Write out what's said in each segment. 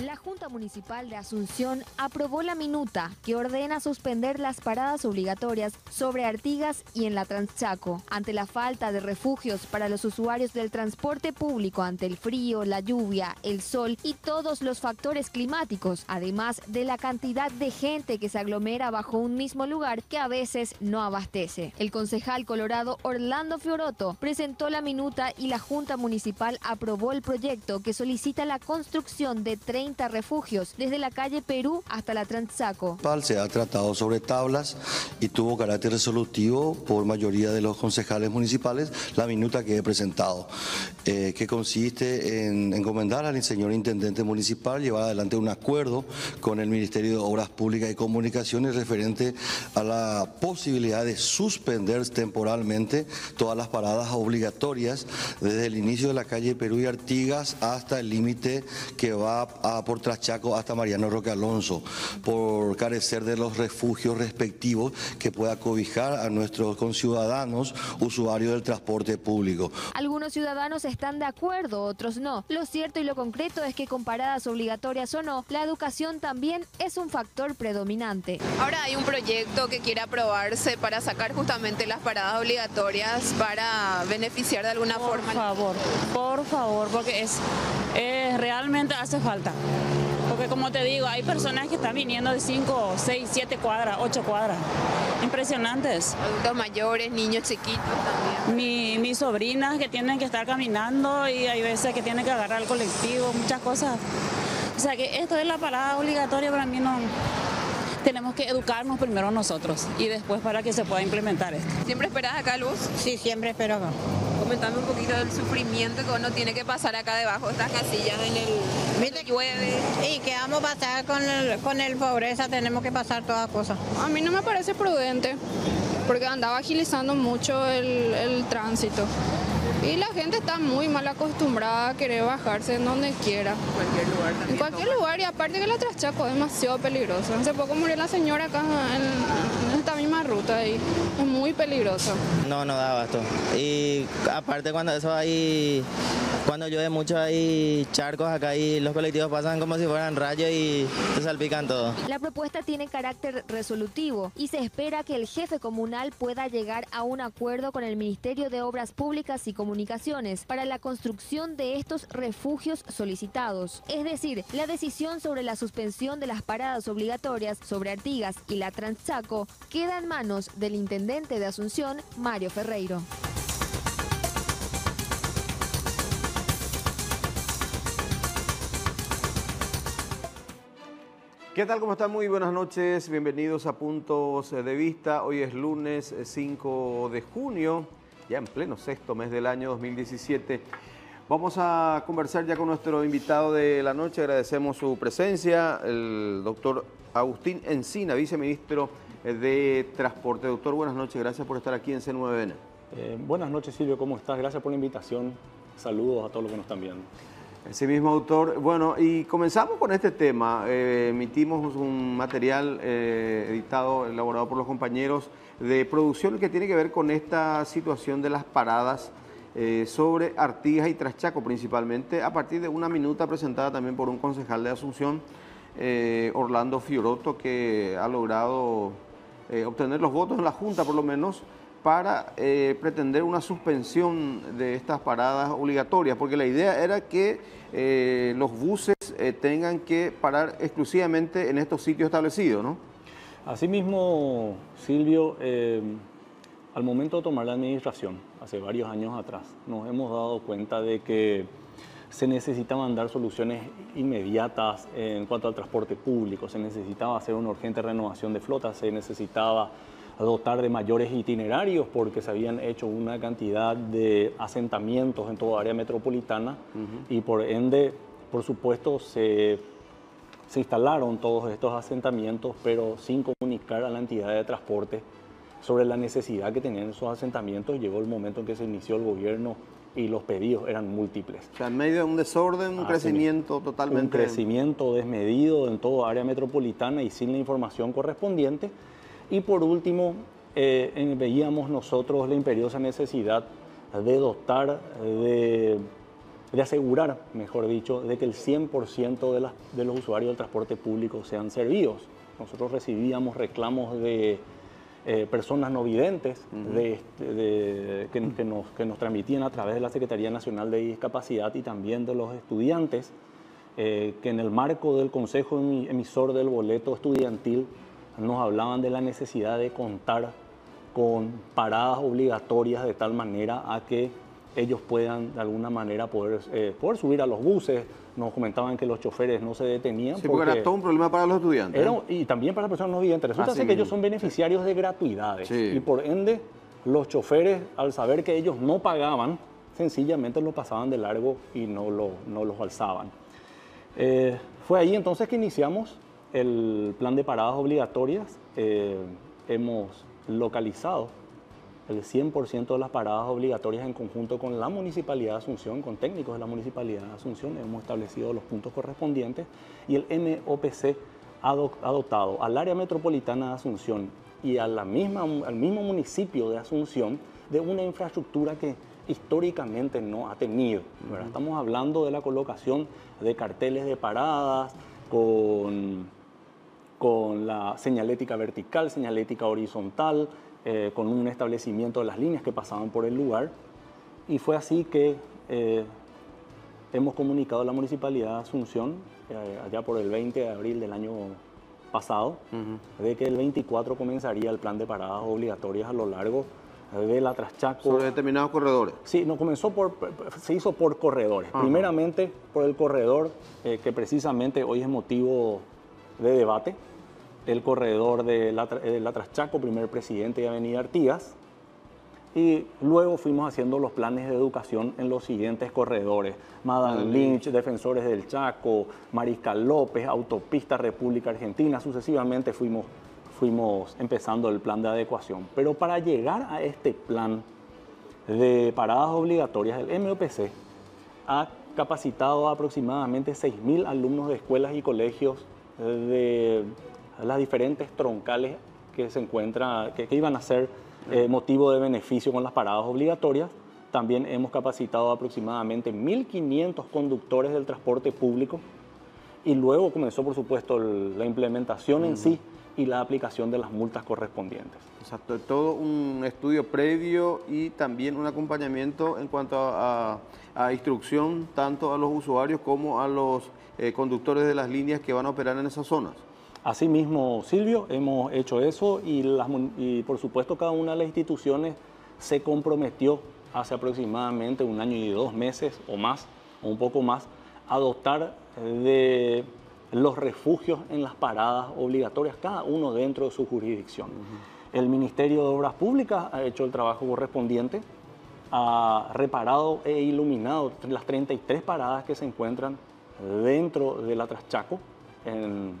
La Junta Municipal de Asunción aprobó la minuta que ordena suspender las paradas obligatorias sobre Artigas y en la Transchaco, ante la falta de refugios para los usuarios del transporte público ante el frío, la lluvia, el sol y todos los factores climáticos, además de la cantidad de gente que se aglomera bajo un mismo lugar que a veces no abastece. El concejal colorado Orlando Fioroto presentó la minuta y la Junta Municipal aprobó el proyecto que solicita la construcción de 30 refugios desde la calle Perú hasta la Transchaco. Se ha tratado sobre tablas y tuvo carácter resolutivo por mayoría de los concejales municipales la minuta que he presentado, que consiste en encomendar al señor intendente municipal llevar adelante un acuerdo con el Ministerio de Obras Públicas y Comunicaciones referente a la posibilidad de suspender temporalmente todas las paradas obligatorias desde el inicio de la calle Perú y Artigas hasta el límite que va por Transchaco hasta Mariano Roque Alonso, por carecer de los refugios respectivos que pueda cobijar a nuestros conciudadanos usuarios del transporte público. Algunos ciudadanos están de acuerdo, otros no. Lo cierto y lo concreto es que con paradas obligatorias o no, la educación también es un factor predominante. Ahora hay un proyecto que quiere aprobarse para sacar justamente las paradas obligatorias para beneficiar de alguna forma. Por favor, porque realmente hace falta. Porque como te digo, hay personas que están viniendo de 5, 6, 7 cuadras, 8 cuadras. Impresionantes. Adultos mayores, niños chiquitos también. Mis sobrinas que tienen que estar caminando y hay veces que tienen que agarrar el colectivo, muchas cosas. O sea que esto de la parada obligatoria para mí no... Tenemos que educarnos primero nosotros y después para que se pueda implementar esto. ¿Siempre esperas acá, Luz? Sí, siempre espero acá. Comentame un poquito del sufrimiento que uno tiene que pasar acá debajo de estas casillas en el llueve. ¿Y qué vamos a pasar con el pobreza? Tenemos que pasar todas cosas. A mí no me parece prudente porque andaba agilizando mucho el tránsito. Y la gente está muy mal acostumbrada a querer bajarse en donde quiera. En cualquier lugar, y aparte que la Transchaco es demasiado peligrosa. Hace poco murió la señora acá en esta misma ruta y es muy peligroso. No da abasto. Y aparte cuando llueve mucho hay charcos acá y los colectivos pasan como si fueran rayos y se salpican todo. La propuesta tiene carácter resolutivo y se espera que el jefe comunal pueda llegar a un acuerdo con el Ministerio de Obras Públicas y Comunicaciones para la construcción de estos refugios solicitados. Es decir, la decisión sobre la suspensión de las paradas obligatorias sobre Artigas y la Transchaco queda en manos del intendente de Asunción, Mario Ferreiro. ¿Qué tal? ¿Cómo están? Muy buenas noches. Bienvenidos a Puntos de Vista. Hoy es lunes 5 de junio, ya en pleno sexto mes del año 2017. Vamos a conversar ya con nuestro invitado de la noche. Agradecemos su presencia, el doctor Agustín Encina, viceministro de Transporte. Doctor, buenas noches. Gracias por estar aquí en C9N. Buenas noches, Silvio. ¿Cómo estás? Gracias por la invitación. Saludos a todos los que nos están viendo. Así mismo, autor. Bueno, y comenzamos con este tema. Emitimos un material editado, elaborado por los compañeros de producción que tiene que ver con esta situación de las paradas sobre Artigas y Transchaco, principalmente a partir de una minuta presentada también por un concejal de Asunción, Orlando Fioroto, que ha logrado obtener los votos en la Junta, por lo menos, para pretender una suspensión de estas paradas obligatorias, porque la idea era que los buses tengan que parar exclusivamente en estos sitios establecidos, ¿no? Asimismo, Silvio, al momento de tomar la administración, hace varios años atrás, nos hemos dado cuenta de que se necesitaban dar soluciones inmediatas en cuanto al transporte público, se necesitaba hacer una urgente renovación de flota, se necesitaba dotar de mayores itinerarios porque se habían hecho una cantidad de asentamientos en toda área metropolitana y por ende, por supuesto, se instalaron todos estos asentamientos, pero sin comunicar a la entidad de transporte sobre la necesidad que tenían esos asentamientos. Llegó el momento en que se inició el gobierno y los pedidos eran múltiples. O sea, en medio de un desorden, un crecimiento totalmente... Un crecimiento desmedido en toda área metropolitana y sin la información correspondiente. Y por último, veíamos nosotros la imperiosa necesidad de dotar de de asegurar, mejor dicho, de que el 100% de los usuarios del transporte público sean servidos. Nosotros recibíamos reclamos de personas no videntes que nos transmitían a través de la Secretaría Nacional de Discapacidad y también de los estudiantes, que en el marco del Consejo Emisor del Boleto Estudiantil nos hablaban de la necesidad de contar con paradas obligatorias de tal manera a que ellos puedan de alguna manera poder subir a los buses. Nos comentaban que los choferes no se detenían. Sí, porque era todo un problema para los estudiantes. Y también para las personas no videntes. Resulta ser que ellos son beneficiarios de gratuidades. Sí. Y por ende, los choferes, al saber que ellos no pagaban, sencillamente lo pasaban de largo y no los alzaban. Fue ahí entonces que iniciamos el plan de paradas obligatorias. Hemos localizado el 100% de las paradas obligatorias en conjunto con la Municipalidad de Asunción, con técnicos de la Municipalidad de Asunción. Hemos establecido los puntos correspondientes y el MOPC ha dotado al área metropolitana de Asunción y al mismo municipio de Asunción de una infraestructura que históricamente no ha tenido, ¿verdad? Estamos hablando de la colocación de carteles de paradas con la señalética vertical, señalética horizontal, con un establecimiento de las líneas que pasaban por el lugar. Y fue así que hemos comunicado a la Municipalidad de Asunción, allá por el 20 de abril del año pasado, de que el 24 comenzaría el plan de paradas obligatorias a lo largo de la Traschaco. ¿Sobre determinados corredores? Sí, se hizo por corredores. Primeramente por el corredor que precisamente hoy es motivo de debate, el corredor de la Traschaco, primer presidente de Avenida Artigas, y luego fuimos haciendo los planes de educación en los siguientes corredores: Madame Lynch, Defensores del Chaco, Mariscal López, Autopista República Argentina. Sucesivamente fuimos empezando el plan de adecuación. Pero para llegar a este plan de paradas obligatorias, el MOPC ha capacitado a aproximadamente 6.000 alumnos de escuelas y colegios de las diferentes troncales que se encuentran, que iban a ser motivo de beneficio con las paradas obligatorias. También hemos capacitado a aproximadamente 1.500 conductores del transporte público y luego comenzó, por supuesto, la implementación en sí y la aplicación de las multas correspondientes. Exacto, todo un estudio previo y también un acompañamiento en cuanto a instrucción tanto a los usuarios como a los conductores de las líneas que van a operar en esas zonas. Asimismo, Silvio, hemos hecho eso y por supuesto cada una de las instituciones se comprometió hace aproximadamente 1 año y 2 meses o más, o un poco más, a dotar de los refugios en las paradas obligatorias, cada uno dentro de su jurisdicción. El Ministerio de Obras Públicas ha hecho el trabajo correspondiente, ha reparado e iluminado las 33 paradas que se encuentran dentro de la Traschaco, en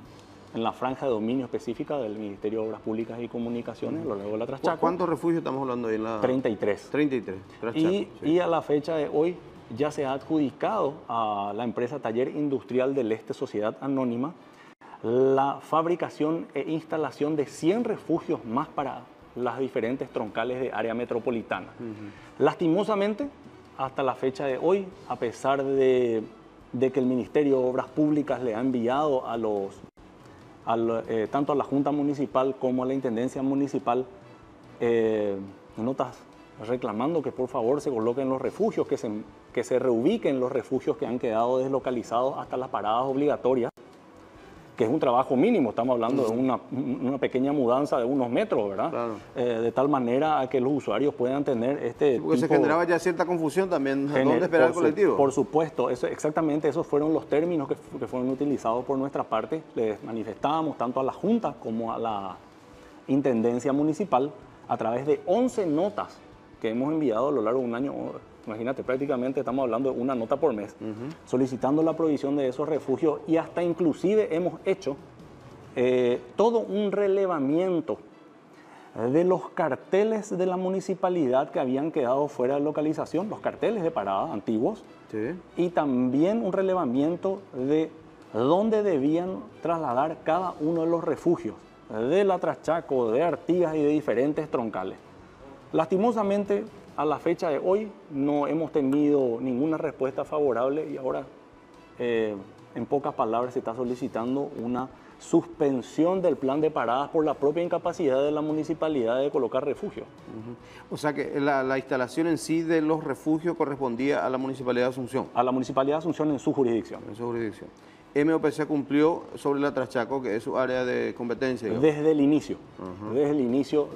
la franja de dominio específica del Ministerio de Obras Públicas y Comunicaciones, a lo largo de la Traschaco. ¿Cuántos refugios estamos hablando ahí en la...? 33. 33, Traschaco, y a la fecha de hoy ya se ha adjudicado a la empresa Taller Industrial del Este Sociedad Anónima la fabricación e instalación de 100 refugios más para las diferentes troncales de área metropolitana. Lastimosamente, hasta la fecha de hoy, a pesar de que el Ministerio de Obras Públicas le ha enviado tanto a la Junta Municipal como a la Intendencia Municipal notas reclamando que por favor se coloquen los refugios, que se reubiquen los refugios que han quedado deslocalizados hasta las paradas obligatorias, que es un trabajo mínimo, estamos hablando de una pequeña mudanza de unos metros, ¿verdad? Claro. De tal manera a que los usuarios puedan tener porque se generaba ya cierta confusión también, ¿dónde esperar el colectivo? Por supuesto, exactamente esos fueron los términos que fueron utilizados por nuestra parte. Les manifestábamos tanto a la Junta como a la Intendencia Municipal a través de 11 notas que hemos enviado a lo largo de 1 año. Imagínate, prácticamente estamos hablando de 1 nota por mes, solicitando la provisión de esos refugios y hasta inclusive hemos hecho todo un relevamiento de los carteles de la municipalidad que habían quedado fuera de localización, los carteles de parada antiguos, y también un relevamiento de dónde debían trasladar cada uno de los refugios, de la Traschaco, de Artigas y de diferentes troncales. Lastimosamente, a la fecha de hoy no hemos tenido ninguna respuesta favorable y ahora, en pocas palabras, se está solicitando una suspensión del plan de paradas por la propia incapacidad de la municipalidad de colocar refugio. O sea que la instalación en sí de los refugios correspondía a la Municipalidad de Asunción. A la Municipalidad de Asunción en su jurisdicción. En su jurisdicción. MOPC cumplió sobre la Traschaco, que es su área de competencia. Digamos. Desde el inicio, desde el inicio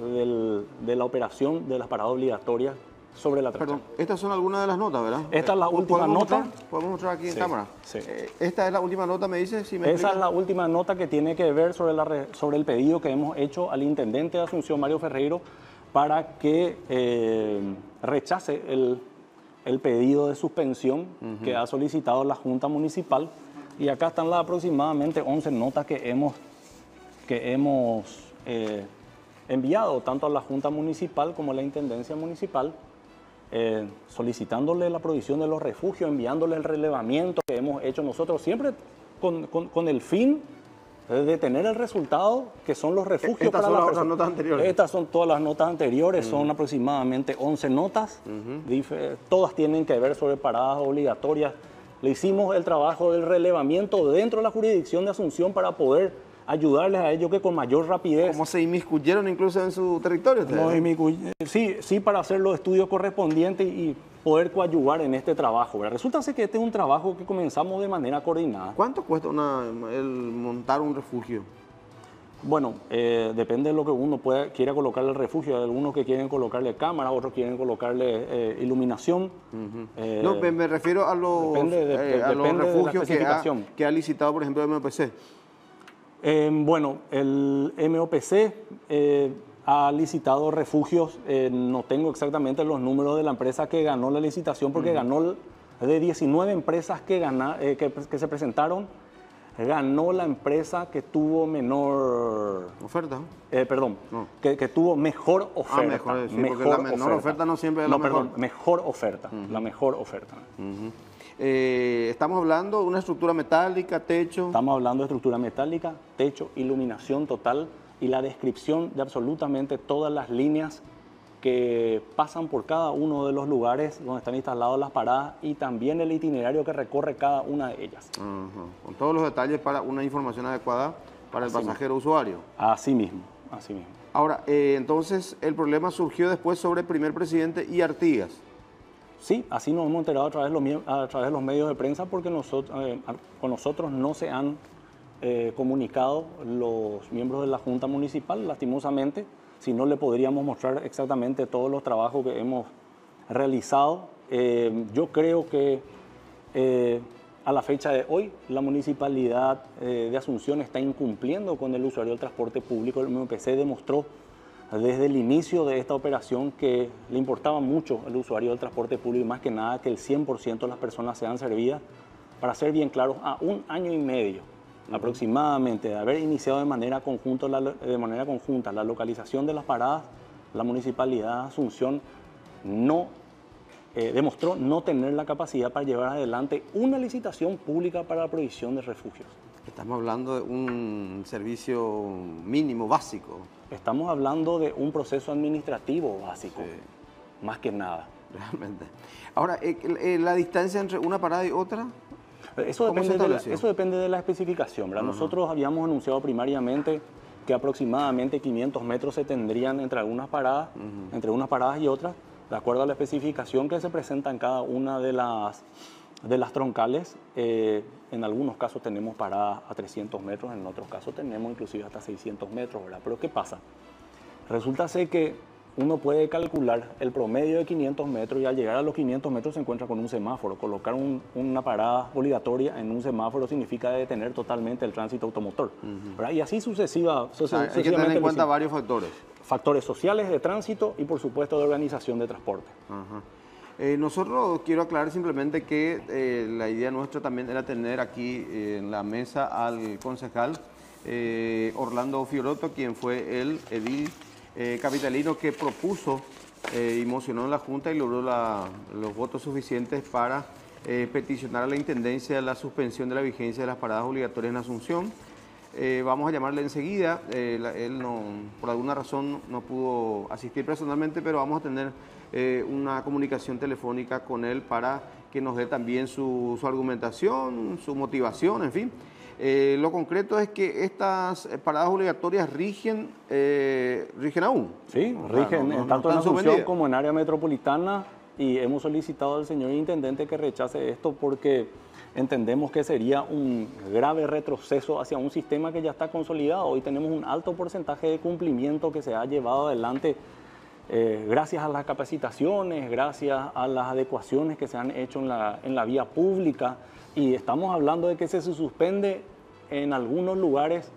de la operación de las paradas obligatorias sobre la Traschaco. Perdón, estas son algunas de las notas, ¿verdad? Esta es la última nota. ¿Podemos mostrar aquí en cámara? Sí. Esta es la última nota, me dice. Si me Esa explica. es la última nota que tiene que ver sobre el pedido que hemos hecho al intendente de Asunción, Mario Ferreiro, para que rechace el pedido de suspensión que ha solicitado la Junta Municipal. Y acá están las aproximadamente 11 notas que hemos enviado tanto a la Junta Municipal como a la Intendencia Municipal, solicitándole la provisión de los refugios, enviándole el relevamiento que hemos hecho nosotros, siempre con el fin de tener el resultado que son los refugios. Estas para son las las personas. notas anteriores. Estas son todas las notas anteriores, son aproximadamente 11 notas, todas tienen que ver sobre paradas obligatorias. Le hicimos el trabajo del relevamiento dentro de la jurisdicción de Asunción para poder ayudarles a ellos que con mayor rapidez. ¿Cómo se inmiscuyeron incluso en su territorio? Sí, para hacer los estudios correspondientes y poder coadyuvar en este trabajo. ¿Verdad? Resulta ser que este es un trabajo que comenzamos de manera coordinada. ¿Cuánto cuesta el montar un refugio? Bueno, depende de lo que uno quiera colocarle el refugio. Hay algunos que quieren colocarle cámaras, otros quieren colocarle iluminación. No, me refiero a los, refugios que ha licitado, por ejemplo, el MOPC. Bueno, el MOPC ha licitado refugios, no tengo exactamente los números de la empresa que ganó la licitación, porque ganó de 19 empresas que se presentaron, ganó la empresa que tuvo menor... ¿Oferta? Que tuvo mejor oferta. Mejor, sí, porque la menor oferta no siempre es la mejor. Perdón, mejor oferta, la mejor oferta. Estamos hablando de una estructura metálica, techo. Estamos hablando de estructura metálica, techo, iluminación total y la descripción de absolutamente todas las líneas que pasan por cada uno de los lugares donde están instaladas las paradas y también el itinerario que recorre cada una de ellas. Con todos los detalles para una información adecuada para el pasajero usuario. Así mismo, así mismo. Ahora, entonces el problema surgió después sobre el primer presidente y Artigas. Sí, así nos hemos enterado a través de los medios de prensa porque con nosotros no se han comunicado los miembros de la Junta Municipal, lastimosamente. Si no, le podríamos mostrar exactamente todos los trabajos que hemos realizado. Yo creo que a la fecha de hoy la Municipalidad de Asunción está incumpliendo con el usuario del transporte público. El MOPC demostró desde el inicio de esta operación que le importaba mucho al usuario del transporte público y más que nada que el 100% de las personas sean servidas. Para ser bien claros, a 1 año y medio aproximadamente de haber iniciado de manera conjunta la localización de las paradas, la Municipalidad de Asunción demostró no tener la capacidad para llevar adelante una licitación pública para la provisión de refugios. Estamos hablando de un servicio mínimo, básico. Estamos hablando de un proceso administrativo básico, más que nada. Realmente. Ahora, la distancia entre una parada y otra... Eso depende de la especificación, ¿verdad? Nosotros habíamos anunciado primariamente que aproximadamente 500 metros se tendrían entre algunas paradas, entre unas paradas y otras, de acuerdo a la especificación que se presenta en cada una de las troncales. En algunos casos tenemos paradas a 300 metros, en otros casos tenemos inclusive hasta 600 metros, ¿verdad? Pero ¿qué pasa? Resulta ser que uno puede calcular el promedio de 500 metros y al llegar a los 500 metros se encuentra con un semáforo. Colocar una parada obligatoria en un semáforo significa detener totalmente el tránsito automotor. Y así sucesivamente. Hay que tener en cuenta varios factores. Factores sociales de tránsito y por supuesto de organización de transporte. Nosotros quiero aclarar simplemente que la idea nuestra también era tener aquí en la mesa al concejal Orlando Fiorotto, quien fue el edil capitalino que propuso y mocionó en la Junta y logró los votos suficientes para peticionar a la Intendencia la suspensión de la vigencia de las paradas obligatorias en Asunción. Vamos a llamarle enseguida, él por alguna razón no pudo asistir personalmente, pero vamos a tener una comunicación telefónica con él para que nos dé también su argumentación, su motivación, en fin. Lo concreto es que estas paradas obligatorias rigen aún. Sí, rigen tanto en Asunción como en área metropolitana, y hemos solicitado al señor intendente que rechace esto porque entendemos que sería un grave retroceso hacia un sistema que ya está consolidado. Hoy tenemos un alto porcentaje de cumplimiento que se ha llevado adelante gracias a las capacitaciones, gracias a las adecuaciones que se han hecho en la vía pública, y estamos hablando de que si se suspende en algunos lugares,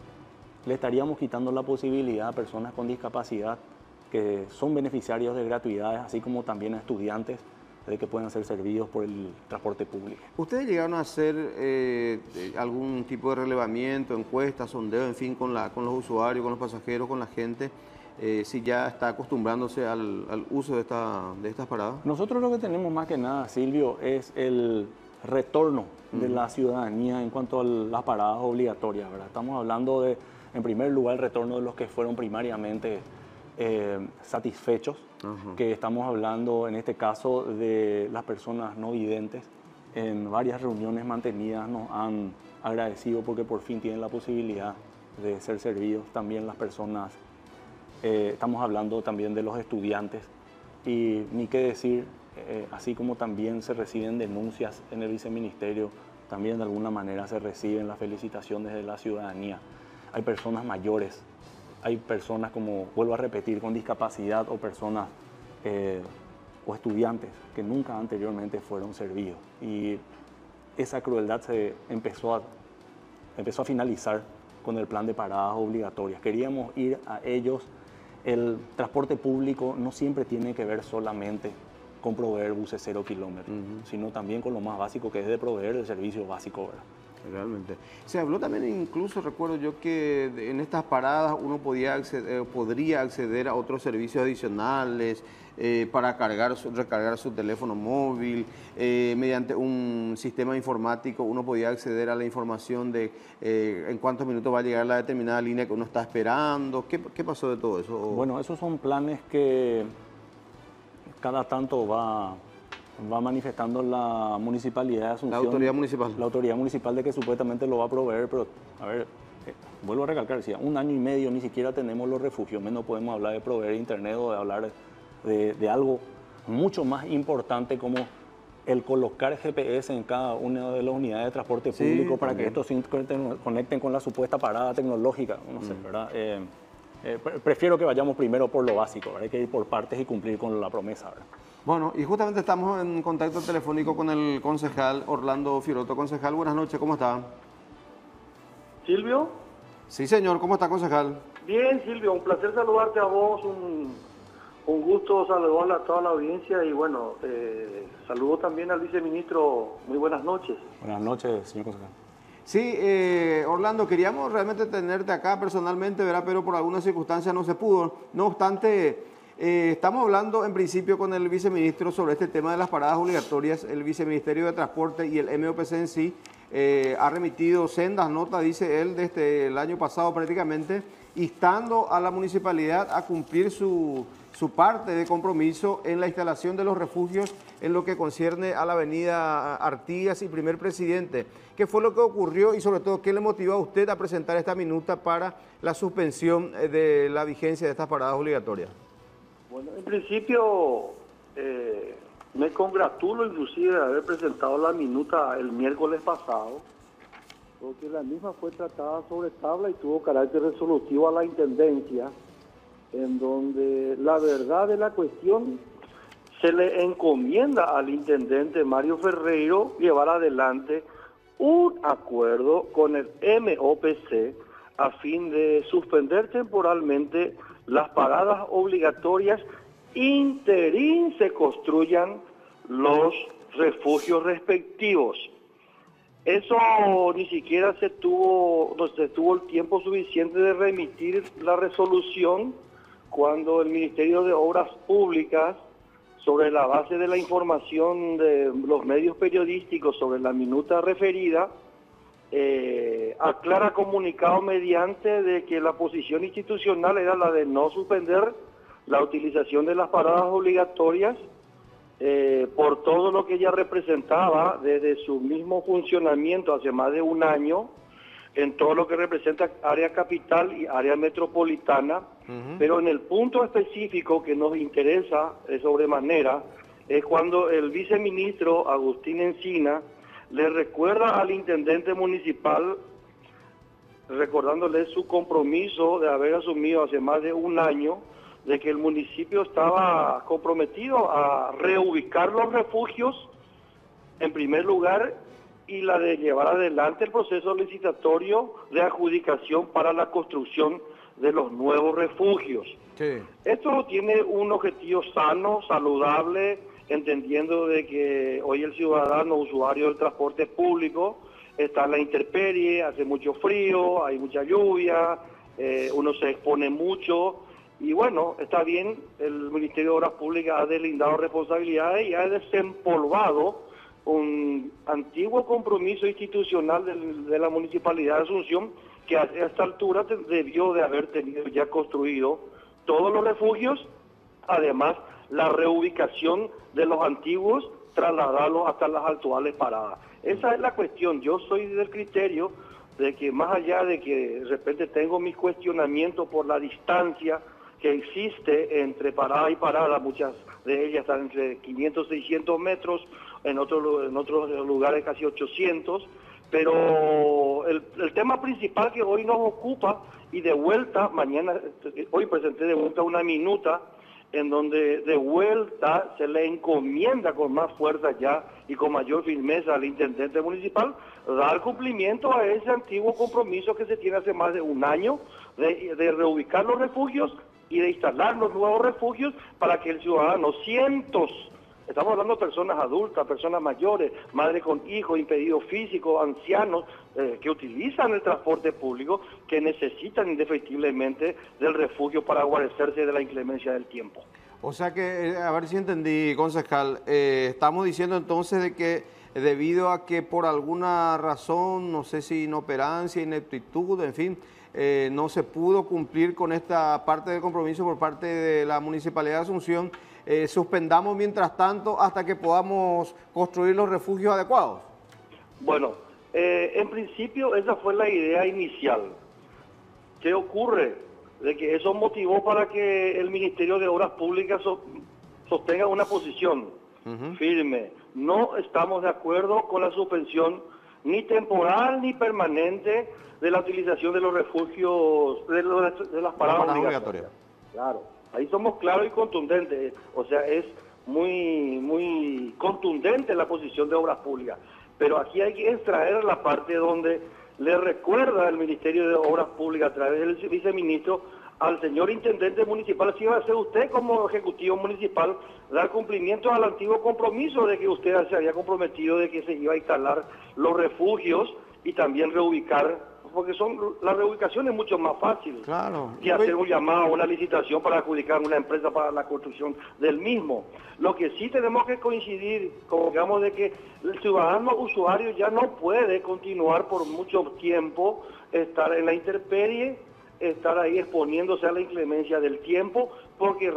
le estaríamos quitando la posibilidad a personas con discapacidad que son beneficiarios de gratuidades, así como también a estudiantes, de que puedan ser servidos por el transporte público. ¿Ustedes llegaron a hacer algún tipo de relevamiento, encuestas, sondeo, en fin, con los usuarios, con los pasajeros, con la gente, si ya está acostumbrándose al uso de estas paradas? Nosotros lo que tenemos más que nada, Silvio, es el retorno de la ciudadanía en cuanto a las paradas obligatorias, ¿verdad? Estamos hablando de, en primer lugar, el retorno de los que fueron primariamente satisfechos, que estamos hablando en este caso de las personas no videntes. En varias reuniones mantenidas nos han agradecido porque por fin tienen la posibilidad de ser servidos. También las personas, estamos hablando también de los estudiantes, y ni qué decir, así como también se reciben denuncias en el viceministerio, también de alguna manera se reciben las felicitaciones de la ciudadanía. Hay personas mayores, hay personas, como vuelvo a repetir, con discapacidad, o personas o estudiantes que nunca anteriormente fueron servidos. Y esa crueldad se empezó a finalizar con el plan de paradas obligatorias. Queríamos ir a ellos. El transporte público no siempre tiene que ver solamente con proveer buses 0 kilómetros, sino también con lo más básico, que es de proveer el servicio básico, ¿verdad? Realmente. Se habló también, incluso recuerdo yo, que en estas paradas uno podría acceder a otros servicios adicionales para recargar su teléfono móvil. Mediante un sistema informático uno podía acceder a la información de en cuántos minutos va a llegar la determinada línea que uno está esperando. ¿Qué pasó de todo eso? Bueno, esos son planes que cada tanto va manifestando la Municipalidad de Asunción. La autoridad municipal. La autoridad municipal, de que supuestamente lo va a proveer, pero a ver, vuelvo a recalcar, decía, 1 año y medio ni siquiera tenemos los refugios, menos podemos hablar de proveer internet o de hablar de algo mucho más importante como el colocar GPS en cada una de las unidades de transporte público, para que estos se conecten con la supuesta parada tecnológica, no sé, ¿verdad? Prefiero que vayamos primero por lo básico, ¿verdad? Hay que ir por partes y cumplir con la promesa, ¿verdad? Bueno, y justamente estamos en contacto telefónico con el concejal Orlando Fiorotto. Concejal, buenas noches, ¿cómo está? ¿Silvio? Sí, señor, ¿cómo está, concejal? Bien, Silvio, un placer saludarte a vos, un gusto saludar a toda la audiencia, y bueno, saludo también al viceministro. Muy buenas noches. Buenas noches, señor concejal. Sí, Orlando, queríamos realmente tenerte acá personalmente, ¿verdad? Pero por algunas circunstancias no se pudo. No obstante, estamos hablando en principio con el viceministro sobre este tema de las paradas obligatorias. El Viceministerio de Transporte y el MOPC en sí ha remitido sendas notas, dice él, desde el año pasado prácticamente, instando a la municipalidad a cumplir su parte de compromiso en la instalación de los refugios en lo que concierne a la avenida Artigas y Primer Presidente. ¿Qué fue lo que ocurrió y sobre todo qué le motivó a usted a presentar esta minuta para la suspensión de la vigencia de estas paradas obligatorias? Bueno, en principio me congratulo inclusive de haber presentado la minuta el miércoles pasado, porque la misma fue tratada sobre tabla y tuvo carácter resolutivo a la Intendencia, en donde la verdad de la cuestión se le encomienda al Intendente Mario Ferreiro llevar adelante un acuerdo con el MOPC a fin de suspender temporalmente las paradas obligatorias interín se construyan los refugios respectivos. Eso ni siquiera no se tuvo el tiempo suficiente de remitir la resolución cuando el Ministerio de Obras Públicas, sobre la base de la información de los medios periodísticos sobre la minuta referida, aclara comunicado mediante de que la posición institucional era la de no suspender la utilización de las paradas obligatorias por todo lo que ella representaba desde su mismo funcionamiento hace más de un año, en todo lo que representa área capital y área metropolitana, pero en el punto específico que nos interesa de sobremanera es cuando el viceministro Agustín Encina le recuerda al intendente municipal, recordándole su compromiso de haber asumido hace más de un año, de que el municipio estaba comprometido a reubicar los refugios en primer lugar y la de llevar adelante el proceso licitatorio de adjudicación para la construcción de los nuevos refugios. Sí. Esto tiene un objetivo sano, saludable, entendiendo de que hoy el ciudadano usuario del transporte público está en la intemperie, hace mucho frío, hay mucha lluvia, uno se expone mucho y bueno, está bien, el Ministerio de Obras Públicas ha deslindado responsabilidades y ha desempolvado un antiguo compromiso institucional de la Municipalidad de Asunción que a esta altura debió de haber tenido ya construido todos los refugios, además la reubicación de los antiguos, trasladarlos hasta las actuales paradas. Esa es la cuestión. Yo soy del criterio de que más allá de que de repente tengo mis cuestionamientos por la distancia que existe entre parada y parada, muchas de ellas están entre 500 y 600 metros, en otros lugares casi 800, pero el tema principal que hoy nos ocupa y de vuelta, mañana, hoy presenté de vuelta una minuta en donde de vuelta se le encomienda con más fuerza ya y con mayor firmeza al intendente municipal dar cumplimiento a ese antiguo compromiso que se tiene hace más de un año de reubicar los refugios y de instalar los nuevos refugios para que el ciudadano, cientos, estamos hablando de personas adultas, personas mayores, madres con hijos, impedidos físicos, ancianos, que utilizan el transporte público, que necesitan indefectiblemente del refugio para guarecerse de la inclemencia del tiempo. O sea que, a ver si entendí, concejal, estamos diciendo entonces de que debido a que por alguna razón, no sé si inoperancia, ineptitud, en fin, no se pudo cumplir con esta parte del compromiso por parte de la Municipalidad de Asunción, suspendamos mientras tanto hasta que podamos construir los refugios adecuados. Bueno, en principio esa fue la idea inicial. ¿Qué ocurre? De que eso motivó para que el Ministerio de Obras Públicas sostenga una posición firme. No estamos de acuerdo con la suspensión ni temporal ni permanente de la utilización de los refugios, de las paradas obligatorias. Claro, ahí somos claros y contundentes, o sea, es muy contundente la posición de Obras Públicas, pero aquí hay que extraer la parte donde le recuerda el Ministerio de Obras Públicas a través del viceministro al señor intendente municipal, si va a ser usted como ejecutivo municipal, dar cumplimiento al antiguo compromiso de que usted se había comprometido de que se iba a instalar los refugios y también reubicar, porque la reubicación es mucho más fácil que hacer un llamado a una licitación para adjudicar a una empresa para la construcción del mismo. Lo que sí tenemos que coincidir, como digamos, de que el ciudadano usuario ya no puede continuar por mucho tiempo estar en la intemperie, estar ahí exponiéndose a la inclemencia del tiempo, porque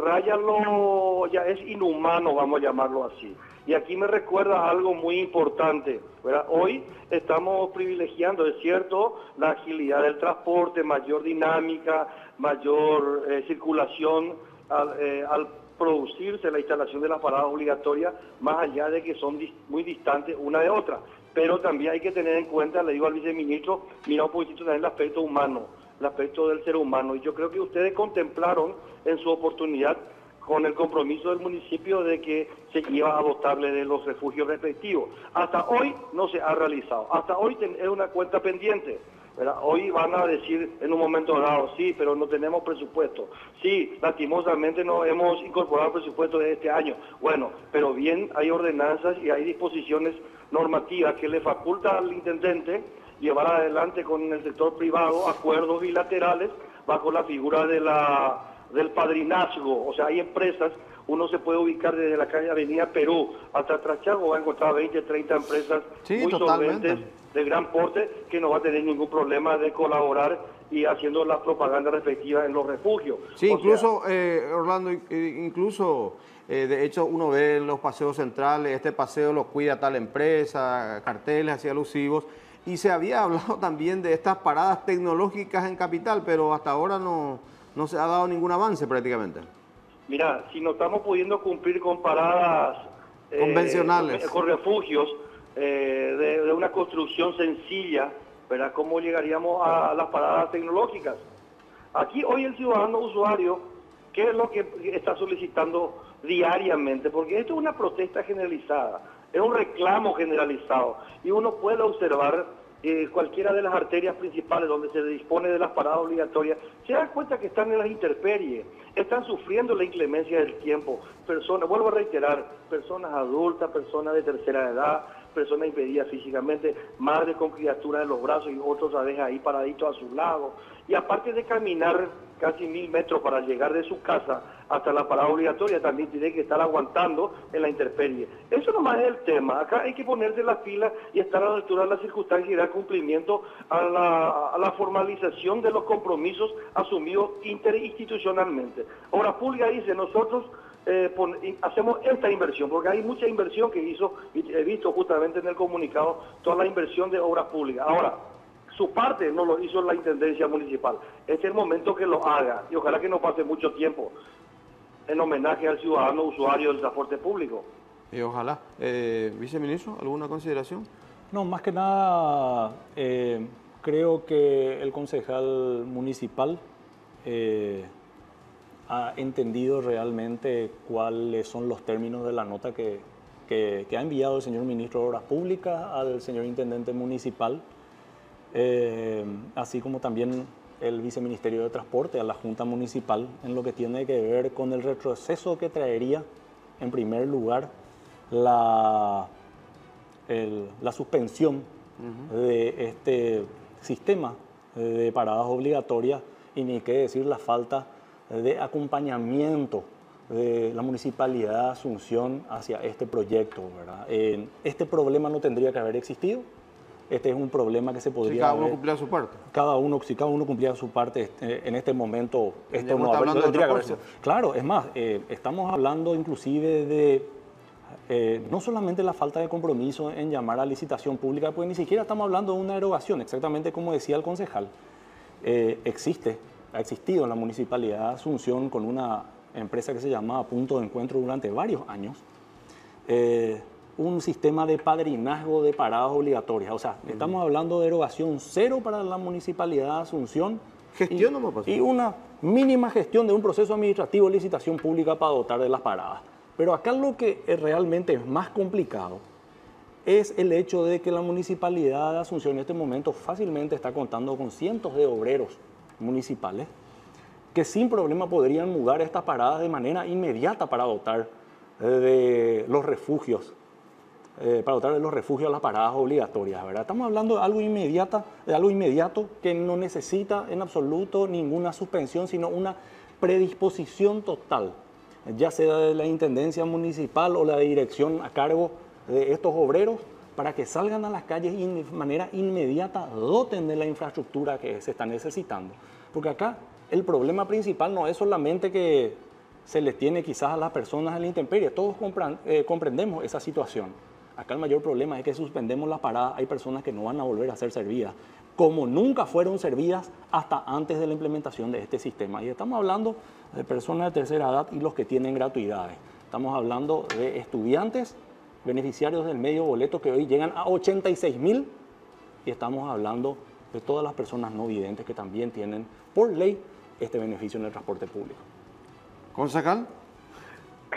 ya es inhumano, vamos a llamarlo así. Y aquí me recuerda algo muy importante, ¿verdad? Hoy estamos privilegiando, es cierto, la agilidad del transporte, mayor dinámica, mayor circulación al producirse la instalación de las paradas obligatorias, más allá de que son muy distantes una de otra. Pero también hay que tener en cuenta, le digo al viceministro, mira un poquito también el aspecto humano, el aspecto del ser humano. Y yo creo que ustedes contemplaron en su oportunidad con el compromiso del municipio de que se iba a dotarle de los refugios respectivos. Hasta hoy no se ha realizado, hasta hoy es una cuenta pendiente, ¿verdad? Hoy van a decir en un momento dado, sí, pero no tenemos presupuesto, sí, lastimosamente no hemos incorporado el presupuesto de este año. Bueno, pero bien, hay ordenanzas y hay disposiciones normativas que le facultan al intendente llevar adelante con el sector privado acuerdos bilaterales bajo la figura del padrinazgo. O sea, hay empresas, uno se puede ubicar desde la calle Avenida Perú hasta Trachago, va a encontrar 20, 30 empresas muy solventes de gran porte que no va a tener ningún problema de colaborar y haciendo la propaganda respectiva en los refugios. Sí, incluso, Orlando, incluso, de hecho, uno ve en los paseos centrales, este paseo lo cuida tal empresa, carteles así alusivos, y se había hablado también de estas paradas tecnológicas en Capital, pero hasta ahora no se ha dado ningún avance prácticamente. Mira, si no estamos pudiendo cumplir con paradas convencionales, con refugios de una construcción sencilla, ¿verdad? ¿Cómo llegaríamos a las paradas tecnológicas? Aquí hoy el ciudadano usuario, ¿qué es lo que está solicitando diariamente? Porque esto es una protesta generalizada, es un reclamo generalizado, y uno puede observar cualquiera de las arterias principales donde se dispone de las paradas obligatorias, se dan cuenta que están en las intemperies, están sufriendo la inclemencia del tiempo, personas, vuelvo a reiterar, personas adultas, personas de tercera edad, personas impedidas físicamente, madres con criaturas en los brazos y otros la dejan ahí paraditos a su lado, y aparte de caminar casi 1000 metros para llegar de su casa hasta la parada obligatoria, también tiene que estar aguantando en la intemperie. Eso nomás es el tema. Acá hay que ponerse las pilas y estar a la altura de las circunstancias y dar cumplimiento a la formalización de los compromisos asumidos interinstitucionalmente. Obras Públicas dice, nosotros hacemos esta inversión, porque hay mucha inversión que hizo, he visto justamente en el comunicado, toda la inversión de Obras Públicas. Ahora, su parte no lo hizo la Intendencia Municipal. Este es el momento que lo haga y ojalá que no pase mucho tiempo en homenaje al ciudadano usuario del transporte público. Y ojalá. Viceministro, ¿alguna consideración? No, más que nada creo que el concejal municipal ha entendido realmente cuáles son los términos de la nota que ha enviado el señor ministro de Obras Públicas al señor intendente municipal, así como también el viceministerio de Transporte a la Junta Municipal en lo que tiene que ver con el retroceso que traería, en primer lugar, la suspensión de este sistema de paradas obligatorias y ni qué decir la falta de acompañamiento de la Municipalidad de Asunción hacia este proyecto, ¿verdad? Este problema no tendría que haber existido. Este es un problema que se podría... Si cada uno cumplía su parte. Si cada uno cumplía su parte, en este momento esto no tendría que haber sido. Claro, es más, estamos hablando inclusive de no solamente la falta de compromiso en llamar a licitación pública, pues ni siquiera estamos hablando de una erogación, exactamente como decía el concejal. Ha existido en la Municipalidad de Asunción con una empresa que se llamaba Punto de Encuentro durante varios años, un sistema de padrinazgo de paradas obligatorias. O sea, estamos hablando de erogación cero para la Municipalidad de Asunción y una mínima gestión de un proceso administrativo de licitación pública para dotar de las paradas. Pero acá lo que realmente es más complicado es el hecho de que la Municipalidad de Asunción en este momento fácilmente está contando con cientos de obreros municipales que sin problema podrían mudar estas paradas de manera inmediata para dotar de los refugios, a las paradas obligatorias, ¿verdad? Estamos hablando de algo inmediato que no necesita en absoluto ninguna suspensión, sino una predisposición total, ya sea de la Intendencia Municipal o la dirección a cargo de estos obreros, para que salgan a las calles y de manera inmediata doten de la infraestructura que se está necesitando. Porque acá el problema principal no es solamente que se les tiene quizás a las personas en la intemperie, todos comprendemos esa situación. Acá el mayor problema es que suspendemos las paradas, hay personas que no van a volver a ser servidas, como nunca fueron servidas hasta antes de la implementación de este sistema. Y estamos hablando de personas de tercera edad y los que tienen gratuidades. Estamos hablando de estudiantes, beneficiarios del medio boleto que hoy llegan a 86.000 y estamos hablando de todas las personas no videntes que también tienen por ley este beneficio en el transporte público. ¿Concejal?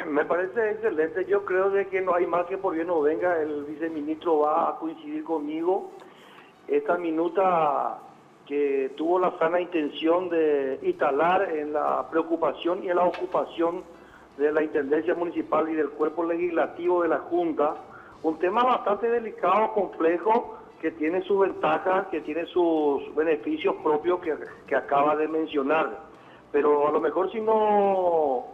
Me parece excelente. Yo creo de que no hay más que por bien no venga. El viceministro va a coincidir conmigo. Esta minuta que tuvo la sana intención de instalar en la preocupación y en la ocupación de la Intendencia Municipal y del Cuerpo Legislativo de la Junta, un tema bastante delicado, complejo, que tiene sus ventajas, que tiene sus beneficios propios que acaba de mencionar. Pero a lo mejor si no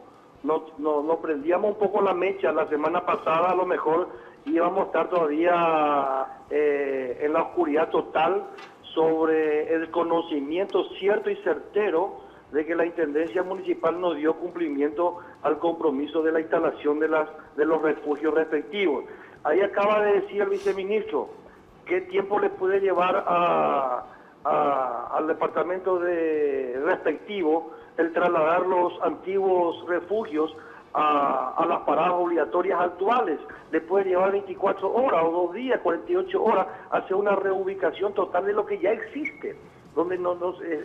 prendíamos un poco la mecha la semana pasada, a lo mejor y vamos a estar todavía en la oscuridad total sobre el conocimiento cierto y certero de que la Intendencia Municipal no dio cumplimiento al compromiso de la instalación de los refugios respectivos. Ahí acaba de decir el viceministro qué tiempo le puede llevar al departamento respectivo el trasladar los antiguos refugios a las paradas obligatorias actuales. Le puede llevar 24 horas o 2 días, 48 horas, hacer una reubicación total de lo que ya existe, donde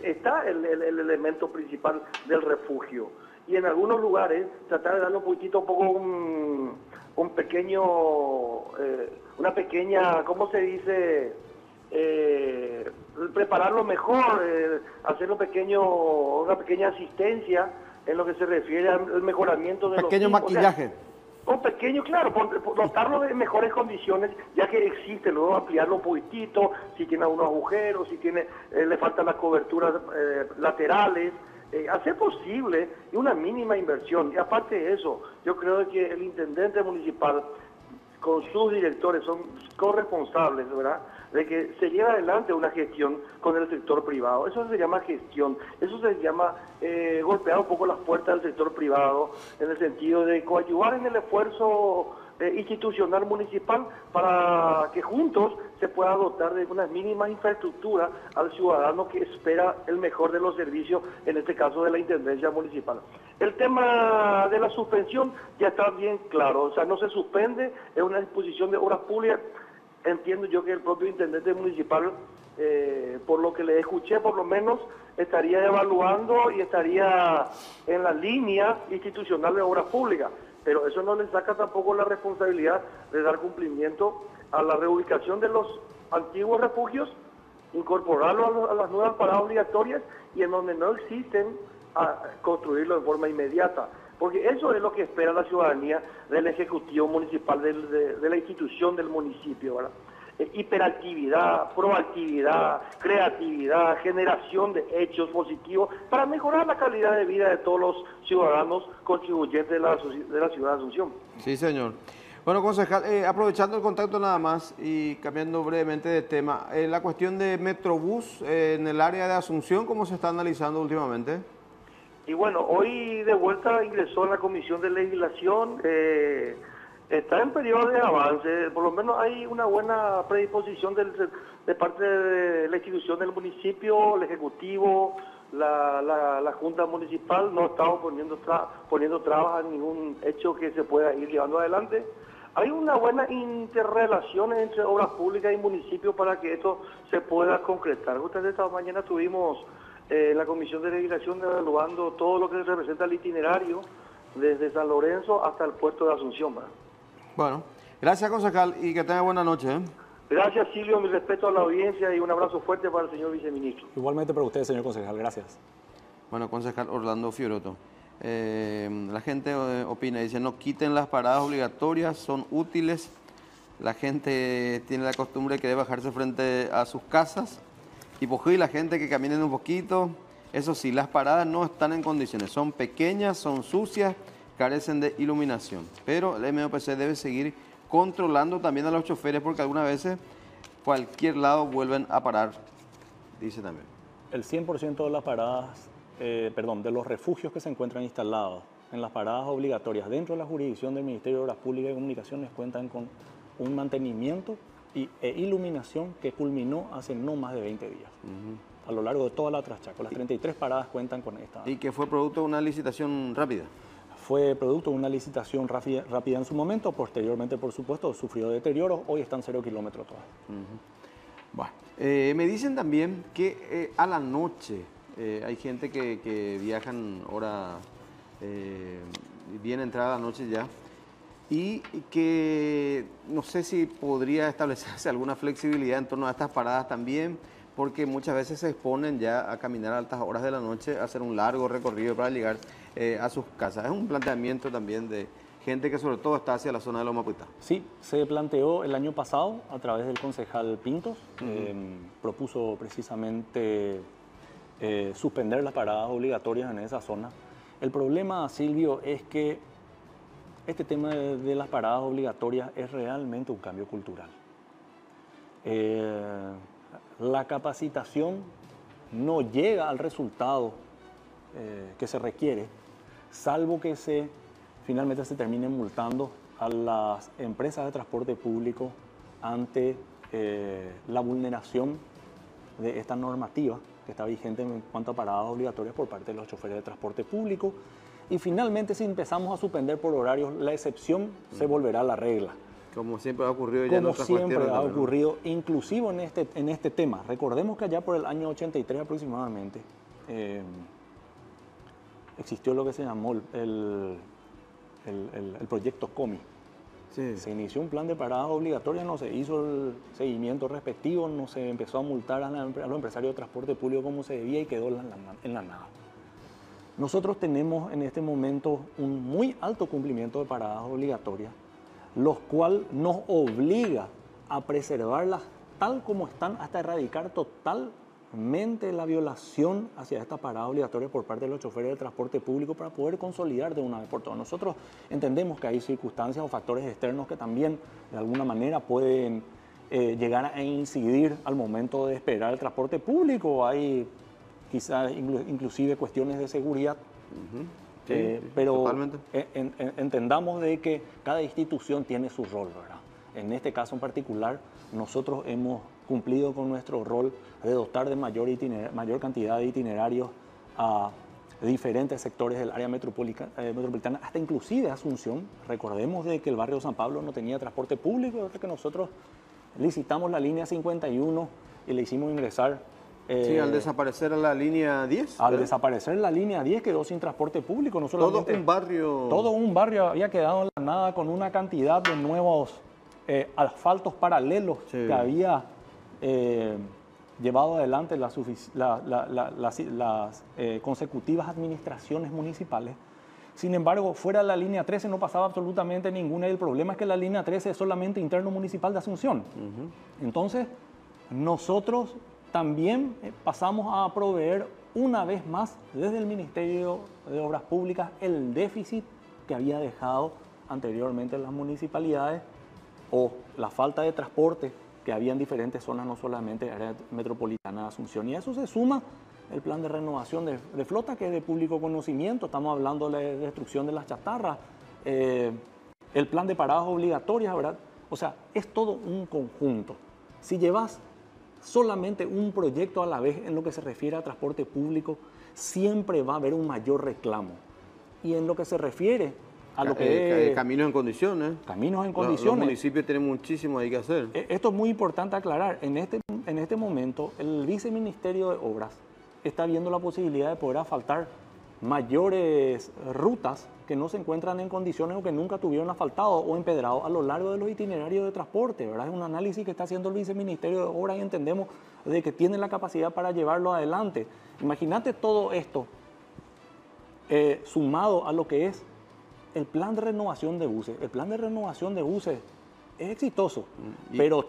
está el elemento principal del refugio. Y en algunos lugares tratar de darle un pequeño, una pequeña, ¿cómo se dice? Prepararlo mejor, hacer una pequeña asistencia en lo que se refiere al mejoramiento de los pequeño maquillaje. Un pequeño, claro, dotarlo de mejores condiciones, ya que existe, luego ampliarlo un poquitito, si tiene algunos agujeros, si le faltan las coberturas laterales, hacer posible y una mínima inversión. Y aparte de eso, yo creo que el intendente municipal con sus directores son corresponsables, ¿verdad?, de que se lleve adelante una gestión con el sector privado. Eso se llama gestión, eso se llama golpear un poco las puertas del sector privado, en el sentido de coadyuvar en el esfuerzo institucional municipal para que juntos se pueda dotar de una mínima infraestructura al ciudadano que espera el mejor de los servicios, en este caso de la Intendencia Municipal. El tema de la suspensión ya está bien claro, o sea, no se suspende, es una disposición de obras públicas. Entiendo yo que el propio intendente municipal, por lo que le escuché, por lo menos estaría evaluando y estaría en la línea institucional de obras públicas, pero eso no le saca tampoco la responsabilidad de dar cumplimiento a la reubicación de los antiguos refugios, incorporarlos a las nuevas paradas obligatorias y en donde no existen, a construirlo de forma inmediata. Porque eso es lo que espera la ciudadanía del Ejecutivo Municipal, de la institución del municipio, ¿verdad? Hiperactividad, proactividad, creatividad, generación de hechos positivos para mejorar la calidad de vida de todos los ciudadanos contribuyentes de la ciudad de Asunción. Sí, señor. Bueno, concejal, aprovechando el contacto nada más y cambiando brevemente de tema, la cuestión de Metrobús en el área de Asunción, ¿cómo se está analizando últimamente? Y bueno, hoy de vuelta ingresó en la Comisión de Legislación, está en periodo de avance, por lo menos hay una buena predisposición de parte de la institución del municipio, el Ejecutivo, la Junta Municipal. No estamos poniendo trabas a ningún hecho que se pueda ir llevando adelante. Hay una buena interrelación entre obras públicas y municipios para que esto se pueda concretar. Ustedes esta mañana tuvimos la Comisión de Legislación evaluando todo lo que representa el itinerario desde San Lorenzo hasta el puerto de Asunción, ¿verdad? Bueno, gracias, concejal, y que tenga buena noche. Gracias, Silvio, mi respeto a la audiencia y un abrazo fuerte para el señor viceministro. Igualmente para usted, señor concejal, gracias. Bueno, concejal Orlando Fioroto. La gente opina, dice, no quiten las paradas obligatorias, son útiles. La gente tiene la costumbre de querer bajarse frente a sus casas. Y la gente que caminen un poquito. Eso sí, las paradas no están en condiciones, son pequeñas, son sucias, carecen de iluminación. Pero el MOPC debe seguir controlando también a los choferes porque algunas veces cualquier lado vuelven a parar, dice también. El 100% de las paradas, de los refugios que se encuentran instalados en las paradas obligatorias dentro de la jurisdicción del Ministerio de Obras Públicas y Comunicaciones cuentan con un mantenimiento e iluminación que culminó hace no más de 20 días. A lo largo de toda la Traschaco. Las 33 paradas cuentan con esta. ¿Y que fue producto de una licitación rápida? Fue producto de una licitación rápida en su momento. Posteriormente, por supuesto, sufrió deterioros. Hoy están 0 kilómetros todas. Bueno, me dicen también que a la noche hay gente que viajan hora bien entrada la noche ya. Y que no sé si podría establecerse alguna flexibilidad en torno a estas paradas también, porque muchas veces se exponen ya a caminar a altas horas de la noche, a hacer un largo recorrido para llegar a sus casas. Es un planteamiento también de gente que sobre todo está hacia la zona de Lomaputá. Sí, se planteó el año pasado a través del concejal Pintos, propuso precisamente suspender las paradas obligatorias en esa zona. El problema, Silvio, es que este tema de las paradas obligatorias es realmente un cambio cultural. La capacitación no llega al resultado que se requiere, salvo que finalmente se termine multando a las empresas de transporte público ante la vulneración de esta normativa que está vigente en cuanto a paradas obligatorias por parte de los choferes de transporte público. Y finalmente, si empezamos a suspender por horarios, la excepción se volverá la regla. Como siempre ha ocurrido ya en otras Como siempre cuestiones ha también, ¿no? ocurrido, inclusive en este tema. Recordemos que allá por el año 83 aproximadamente existió lo que se llamó el proyecto COMI. Sí. Se inició un plan de paradas obligatorias, no se hizo el seguimiento respectivo, no se empezó a multar a los empresarios de transporte público como se debía y quedó en la nada. Nosotros tenemos en este momento un muy alto cumplimiento de paradas obligatorias, los cuales nos obliga a preservarlas tal como están hasta erradicar totalmente la violación hacia esta parada obligatoria por parte de los choferes de transporte público para poder consolidar de una vez por todas. Nosotros entendemos que hay circunstancias o factores externos que también de alguna manera pueden llegar a incidir al momento de esperar el transporte público. Hay quizás inclusive cuestiones de seguridad. Sí, pero totalmente. entendamos de que cada institución tiene su rol, ¿verdad? En este caso en particular, nosotros hemos cumplido con nuestro rol de dotar de mayor cantidad de itinerarios a diferentes sectores del área metropolitana, hasta inclusive Asunción. Recordemos de que el barrio San Pablo no tenía transporte público, desde que nosotros licitamos la línea 51 y le hicimos ingresar. Sí, al desaparecer la línea 10. Al desaparecer la línea 10 quedó sin transporte público. No solamente, todo un barrio había quedado en la nada con una cantidad de nuevos asfaltos paralelos que había llevado adelante las consecutivas administraciones municipales. Sin embargo, fuera de la línea 13 no pasaba absolutamente ninguna y el problema es que la línea 13 es solamente interno municipal de Asunción. Entonces, nosotros también pasamos a proveer una vez más desde el Ministerio de Obras Públicas el déficit que había dejado anteriormente las municipalidades o la falta de transporte que había en diferentes zonas, no solamente en el área metropolitana de Asunción. Y a eso se suma el plan de renovación de flota, que es de público conocimiento. Estamos hablando de la destrucción de las chatarras, el plan de paradas obligatorias, ¿verdad? O sea, es todo un conjunto. Si llevas solamente un proyecto a la vez en lo que se refiere a transporte público, siempre va a haber un mayor reclamo. Y en lo que se refiere a lo que es caminos en condiciones. Caminos en condiciones. Los municipios tienen muchísimo ahí que hacer. Esto es muy importante aclarar. En este momento, el Viceministerio de Obras está viendo la posibilidad de poder asfaltar mayores rutas que no se encuentran en condiciones o que nunca tuvieron asfaltado o empedrado a lo largo de los itinerarios de transporte, ¿verdad? Es un análisis que está haciendo el Viceministerio de Obras y entendemos de que tiene la capacidad para llevarlo adelante. Imagínate todo esto sumado a lo que es el plan de renovación de buses. El plan de renovación de buses es exitoso, pero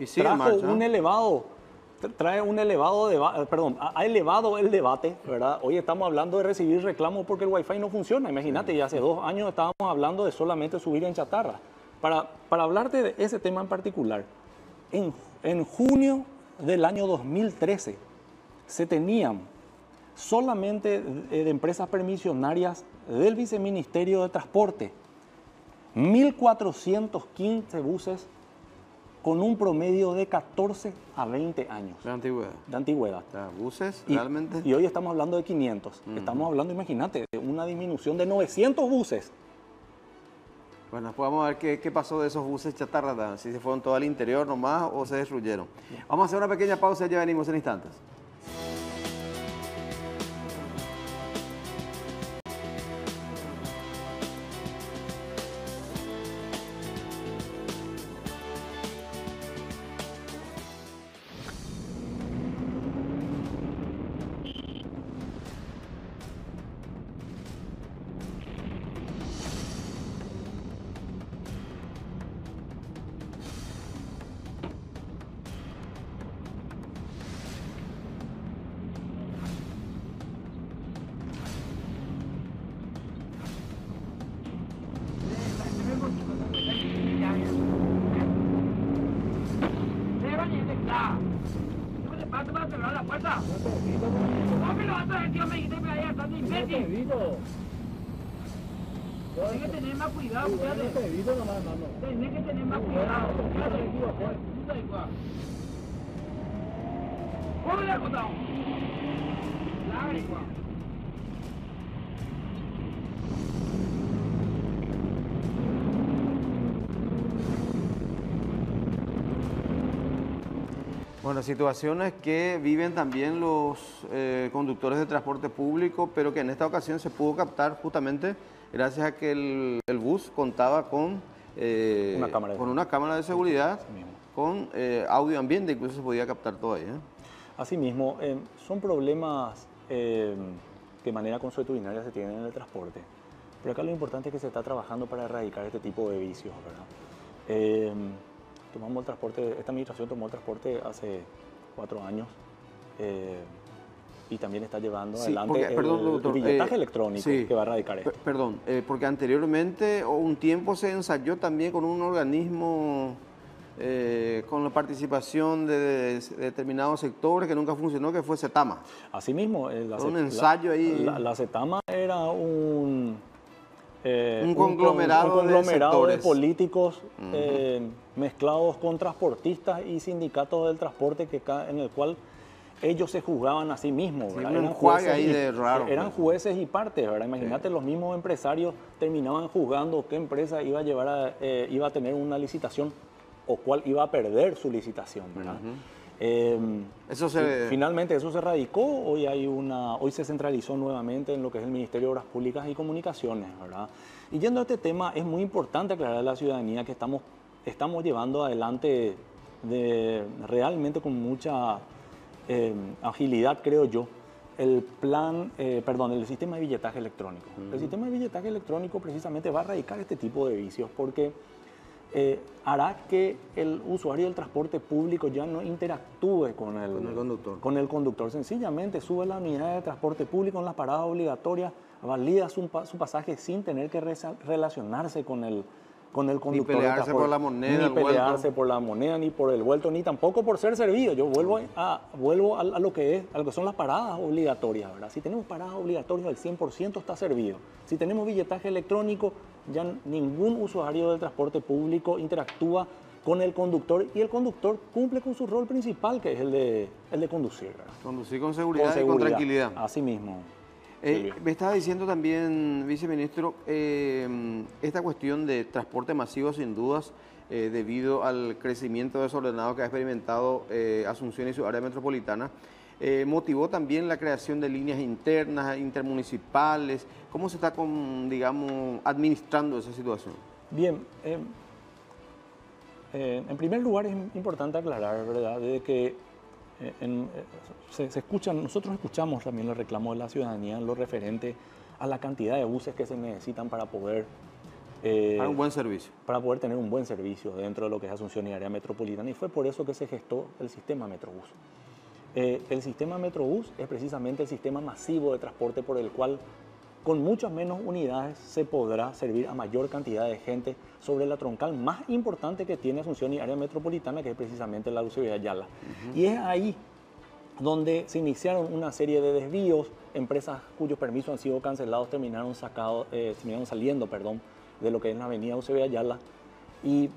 ha elevado el debate, ¿verdad? Hoy estamos hablando de recibir reclamos porque el Wi-Fi no funciona. Imagínate, ya hace 2 años estábamos hablando de solamente subir en chatarra. Para hablarte de ese tema en particular, en junio del año 2013 se tenían solamente de empresas permisionarias del Viceministerio de Transporte 1.415 buses con un promedio de 14 a 20 años. De antigüedad. De antigüedad. O sea, buses, realmente. Y hoy estamos hablando de 500. Estamos hablando, imagínate, de una disminución de 900 buses. Bueno, después vamos a ver qué pasó de esos buses chatarra, si se fueron todo al interior nomás o se destruyeron. Vamos a hacer una pequeña pausa y ya venimos en instantes. Tienes que tener más cuidado, fíjate. Tienes que tener más cuidado. ¡Corre, acotado! ¡Lágrima! Bueno, situaciones que viven también los conductores de transporte público, pero que en esta ocasión se pudo captar justamente gracias a que el bus contaba con una cámara de seguridad, con audio ambiente, incluso se podía captar todo ahí. Asimismo, son problemas que de manera consuetudinaria se tienen en el transporte. Pero acá lo importante es que se está trabajando para erradicar este tipo de vicios, ¿verdad? Tomamos el transporte, esta administración tomó el transporte hace 4 años y también está llevando adelante el billetaje electrónico que va a erradicar esto. Perdón, porque anteriormente o un tiempo se ensayó también con un organismo con la participación de determinados sectores que nunca funcionó, que fue CETAMA. Asimismo, un ensayo ahí. La CETAMA era un conglomerado de políticos mezclados con transportistas y sindicatos del transporte en el cual ellos se juzgaban a sí mismos. Sí, eran jueces y partes, ¿verdad? Imagínate, los mismos empresarios terminaban juzgando qué empresa iba a tener una licitación o cuál iba a perder su licitación, ¿verdad? Finalmente eso se radicó, hoy se centralizó nuevamente en lo que es el Ministerio de Obras Públicas y Comunicaciones, ¿verdad? Y yendo a este tema, es muy importante aclarar a la ciudadanía que estamos llevando adelante realmente con mucha agilidad, creo yo, el sistema de billetaje electrónico. El sistema de billetaje electrónico precisamente va a erradicar este tipo de vicios porque hará que el usuario del transporte público ya no interactúe con el conductor. Sencillamente sube a la unidad de transporte público en las paradas obligatorias, valida su pasaje sin tener que relacionarse con el conductor. Ni pelearse por la moneda, ni pelearse por la moneda, ni por el vuelto, ni tampoco por ser servido. Yo vuelvo a lo que son las paradas obligatorias, ¿verdad? Si tenemos paradas obligatorias, el 100% está servido. Si tenemos billetaje electrónico, ya ningún usuario del transporte público interactúa con el conductor y el conductor cumple con su rol principal, que es el de conducir, ¿verdad? Conducir con seguridad y con tranquilidad. Así mismo. Me estaba diciendo también, viceministro, esta cuestión de transporte masivo, sin dudas, debido al crecimiento desordenado que ha experimentado Asunción y su área metropolitana, motivó también la creación de líneas internas, intermunicipales. ¿Cómo se está, administrando esa situación? Bien, en primer lugar es importante aclarar, ¿verdad?, de que nosotros escuchamos también los reclamos de la ciudadanía en lo referente a la cantidad de buses que se necesitan para poder un buen servicio. Para poder tener un buen servicio dentro de lo que es Asunción y área metropolitana, y fue por eso que se gestó el sistema Metrobús. El sistema Metrobús es precisamente el sistema masivo de transporte por el cual con muchas menos unidades se podrá servir a mayor cantidad de gente sobre la troncal más importante que tiene Asunción y área metropolitana, que es precisamente la Eusebio Ayala. Y es ahí donde se iniciaron una serie de desvíos, empresas cuyos permisos han sido cancelados terminaron saliendo de lo que es la avenida Eusebio Ayala, y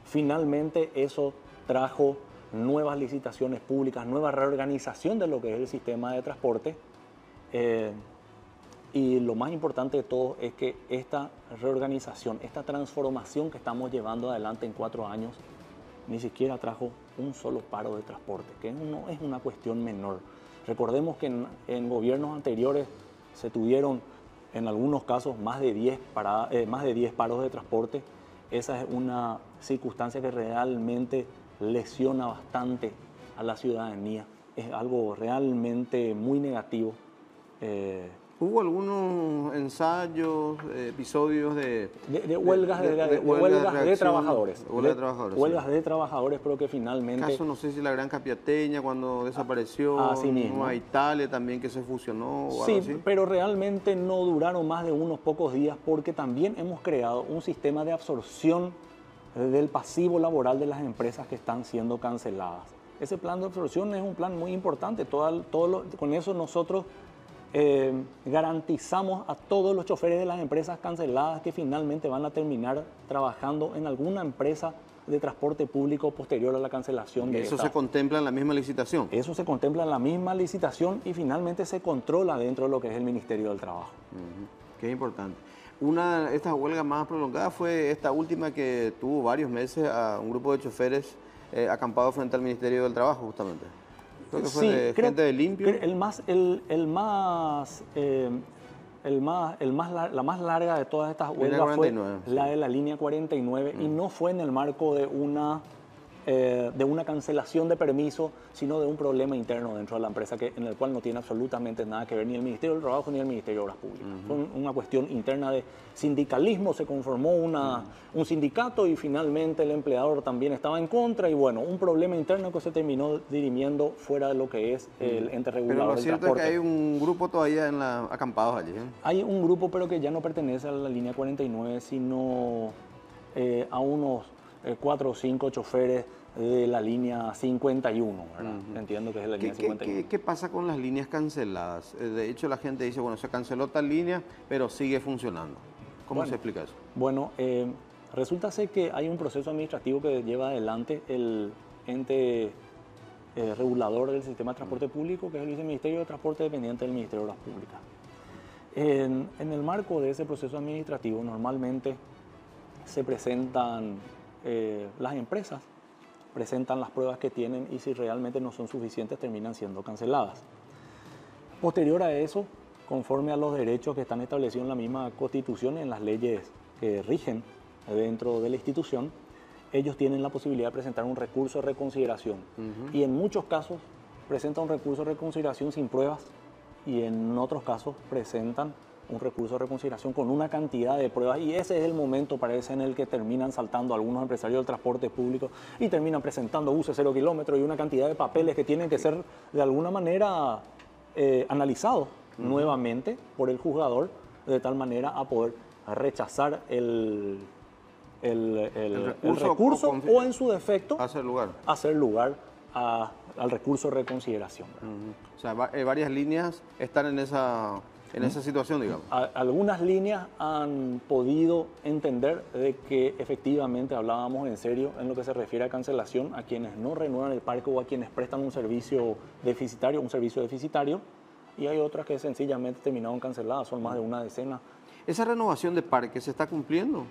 finalmente eso trajo nuevas licitaciones públicas, nueva reorganización de lo que es el sistema de transporte. Y lo más importante de todo es que esta reorganización, esta transformación que estamos llevando adelante en 4 años, ni siquiera trajo un solo paro de transporte, que no es una cuestión menor. Recordemos que en gobiernos anteriores se tuvieron, en algunos casos, más de 10 paros de transporte. Esa es una circunstancia que realmente lesiona bastante a la ciudadanía. Es algo realmente muy negativo. ¿Hubo algunos ensayos, episodios de huelgas de trabajadores? Huelgas sí. De trabajadores, pero que finalmente... Caso, no sé si la Gran Capiateña cuando desapareció, Nueva Italia también que se fusionó o algo así. Pero realmente no duraron más de unos pocos días porque también hemos creado un sistema de absorción del pasivo laboral de las empresas que están siendo canceladas. Ese plan de absorción es un plan muy importante. Con eso nosotros garantizamos a todos los choferes de las empresas canceladas que finalmente van a terminar trabajando en alguna empresa de transporte público posterior a la cancelación de ¿Eso esta. se contempla en la misma licitación? Eso se contempla en la misma licitación y finalmente se controla dentro de lo que es el Ministerio del Trabajo. Qué importante. Una de estas huelgas más prolongadas fue esta última que tuvo varios meses a un grupo de choferes acampados frente al Ministerio del Trabajo, justamente. Creo que fue de gente de limpio. La más larga de todas estas huelgas fue la de la línea 49 y no fue en el marco de una cancelación de permiso, sino de un problema interno dentro de la empresa en el cual no tiene absolutamente nada que ver ni el Ministerio del Trabajo ni el Ministerio de Obras Públicas. Fue una cuestión interna de sindicalismo, se conformó un sindicato y finalmente el empleador también estaba en contra y bueno, un problema interno que se terminó dirimiendo fuera de lo que es el ente regulador del transporte. Pero lo cierto es que hay un grupo todavía acampados allí. Hay un grupo, pero que ya no pertenece a la línea 49, sino a unos 4 o 5 choferes de la línea 51, ¿verdad? Entiendo que es la línea 51. ¿Qué pasa con las líneas canceladas? De hecho, la gente dice, bueno, se canceló tal línea, pero sigue funcionando. ¿Cómo se explica eso? Bueno, resulta ser que hay un proceso administrativo que lleva adelante el ente regulador del sistema de transporte público, que es el Viceministerio de Transporte dependiente del Ministerio de Obras Públicas. En el marco de ese proceso administrativo, normalmente se presentan las empresas, presentan las pruebas que tienen y si realmente no son suficientes terminan siendo canceladas. Posterior a eso, conforme a los derechos que están establecidos en la misma Constitución y en las leyes que rigen dentro de la institución, ellos tienen la posibilidad de presentar un recurso de reconsideración. Y en muchos casos presentan un recurso de reconsideración sin pruebas y en otros casos presentan un recurso de reconsideración con una cantidad de pruebas y ese es el momento, parece, en el que terminan saltando algunos empresarios del transporte público y terminan presentando buses 0 kilómetros y una cantidad de papeles que tienen que ser de alguna manera analizados nuevamente por el juzgador de tal manera a poder rechazar el recurso o en su defecto hacer lugar al recurso de reconsideración. O sea, varias líneas están en esa situación, digamos. Algunas líneas han podido entender de que efectivamente hablábamos en serio en lo que se refiere a cancelación a quienes no renuevan el parque o a quienes prestan un servicio deficitario, y hay otras que sencillamente terminaron canceladas, son más de una decena. ¿Esa renovación de parque se está cumpliendo?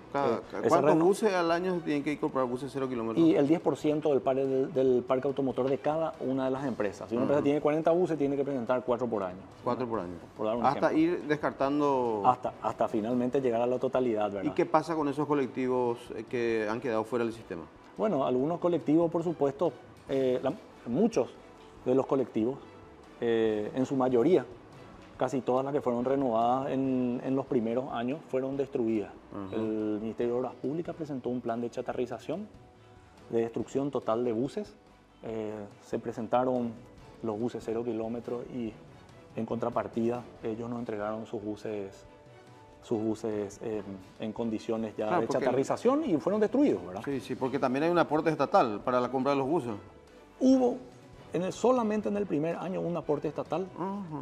¿Cuántos buses al año tienen que incorporar buses 0 kilómetros? Y el 10% del parque automotor de cada una de las empresas. Si una empresa tiene 40 buses, tiene que presentar 4 por año. 4 por año. Por dar un hasta ejemplo. Ir descartando... Hasta finalmente llegar a la totalidad, ¿verdad? ¿Y qué pasa con esos colectivos que han quedado fuera del sistema? Bueno, algunos colectivos, por supuesto, muchos de los colectivos, en su mayoría, casi todas las que fueron renovadas en los primeros años fueron destruidas. El Ministerio de Obras Públicas presentó un plan de chatarrización, de destrucción total de buses. Se presentaron los buses 0 kilómetros y en contrapartida ellos nos entregaron sus buses en condiciones ya de chatarrización y fueron destruidos, ¿verdad? Sí, porque también hay un aporte estatal para la compra de los buses. Hubo solamente en el primer año un aporte estatal.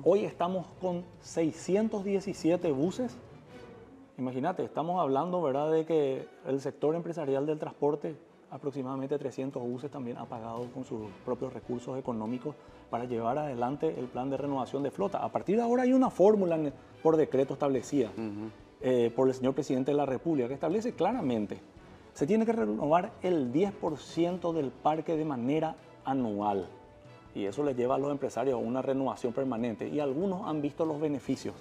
Hoy estamos con 617 buses. Imagínate, estamos hablando, ¿verdad?, de que el sector empresarial del transporte, aproximadamente 300 buses también ha pagado con sus propios recursos económicos para llevar adelante el plan de renovación de flota. A partir de ahora hay una fórmula por decreto establecida por el señor presidente de la República que establece claramente se tiene que renovar el 10% del parque de manera anual. Y eso les lleva a los empresarios a una renovación permanente. Y algunos han visto los beneficios,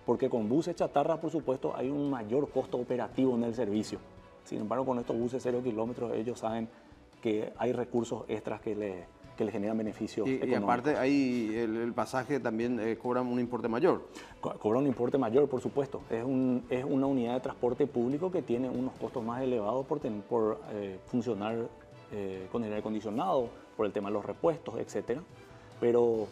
porque con buses chatarra, por supuesto, hay un mayor costo operativo en el servicio. Sin embargo, con estos buses 0 kilómetros, ellos saben que hay recursos extras que le generan beneficios económicos. Y aparte, ahí el pasaje también cobra un importe mayor. Cobra un importe mayor, por supuesto. Es una unidad de transporte público que tiene unos costos más elevados por funcionar con el aire acondicionado, por el tema de los repuestos, etc. Pero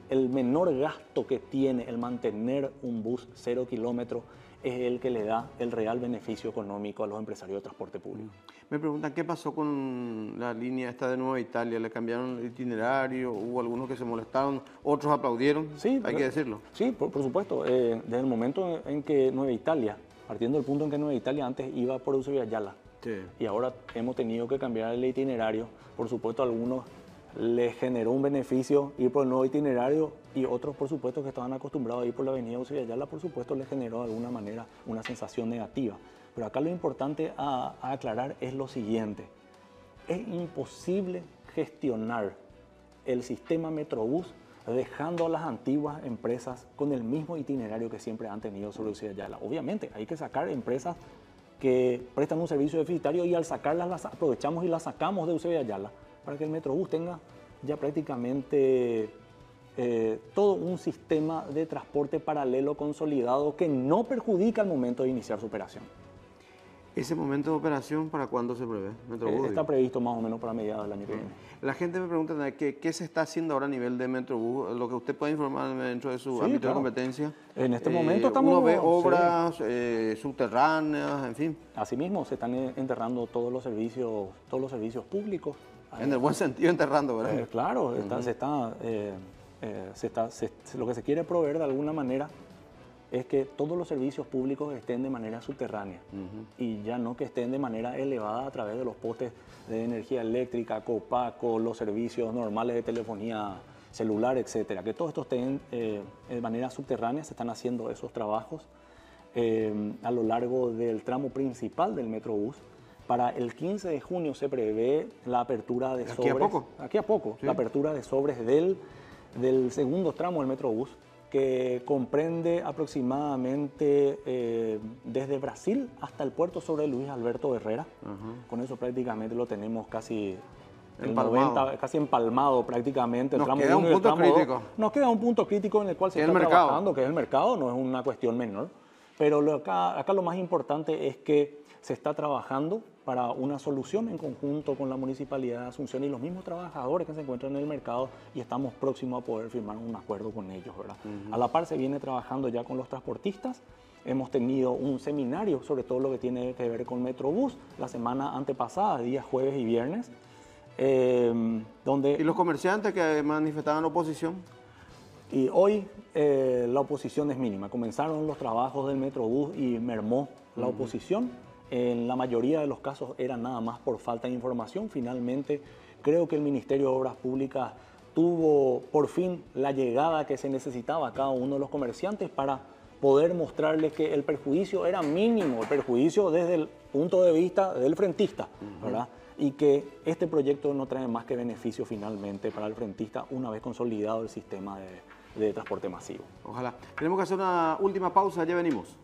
el menor gasto que tiene el mantener un bus 0 kilómetros es el que le da el real beneficio económico a los empresarios de transporte público. Me preguntan qué pasó con la línea esta de Nueva Italia, le cambiaron el itinerario, hubo algunos que se molestaron, otros aplaudieron, sí, hay que decirlo. Sí, por supuesto, desde el momento en que Nueva Italia, partiendo del punto en que Nueva Italia antes iba por Eusebio Ayala, sí, y ahora hemos tenido que cambiar el itinerario, por supuesto a algunos les generó un beneficio ir por el nuevo itinerario y otros, por supuesto, que estaban acostumbrados a ir por la avenida Eusebio Ayala, por supuesto, les generó de alguna manera una sensación negativa. Pero acá lo importante a aclarar es lo siguiente. Es imposible gestionar el sistema Metrobús dejando a las antiguas empresas con el mismo itinerario que siempre han tenido sobre Eusebio Ayala. Obviamente, hay que sacar empresas que prestan un servicio deficitario y al sacarlas las aprovechamos y las sacamos de Eusebio Ayala para que el Metrobús tenga ya prácticamente todo un sistema de transporte paralelo consolidado que no perjudica al momento de iniciar su operación. ¿Ese momento de operación para cuándo se prevé? Metrobús, está previsto más o menos para mediados del año que viene. La gente me pregunta ¿qué se está haciendo ahora a nivel de Metrobús? Lo que usted puede informar dentro de su ámbito de competencia. En este momento estamos... Uno ve obras subterráneas, en fin. Asimismo, se están enterrando todos los servicios públicos. En el buen sentido enterrando, ¿verdad? Claro, lo que se quiere proveer de alguna manera es que todos los servicios públicos estén de manera subterránea y ya no que estén de manera elevada a través de los postes de energía eléctrica, Copaco, los servicios normales de telefonía celular, etcétera. Que todo esto estén de manera subterránea, se están haciendo esos trabajos a lo largo del tramo principal del Metrobús. Para el 15 de junio se prevé la apertura de sobres. Aquí a poco, sí. La apertura de sobres del segundo tramo del Metrobús, que comprende aproximadamente desde Brasil hasta el puerto sobre Luis Alberto Herrera. Con eso prácticamente lo tenemos casi empalmado prácticamente. Nos queda un punto crítico. Nos queda un punto crítico en el cual se está trabajando, que es el mercado, no es una cuestión menor. Pero acá lo más importante es que se está trabajando para una solución en conjunto con la Municipalidad de Asunción y los mismos trabajadores que se encuentran en el mercado y estamos próximos a poder firmar un acuerdo con ellos, ¿verdad? A la par se viene trabajando ya con los transportistas. Hemos tenido un seminario sobre todo lo que tiene que ver con Metrobús la semana antepasada, días jueves y viernes. ¿Y los comerciantes que manifestaban oposición? Y hoy la oposición es mínima. Comenzaron los trabajos del Metrobús y mermó la oposición. En la mayoría de los casos era nada más por falta de información. Finalmente, creo que el Ministerio de Obras Públicas tuvo por fin la llegada que se necesitaba a cada uno de los comerciantes para poder mostrarles que el perjuicio era mínimo, el perjuicio desde el punto de vista del frentista, ¿verdad? Y que este proyecto no trae más que beneficio finalmente para el frentista una vez consolidado el sistema de transporte masivo. Ojalá. Tenemos que hacer una última pausa, ya venimos.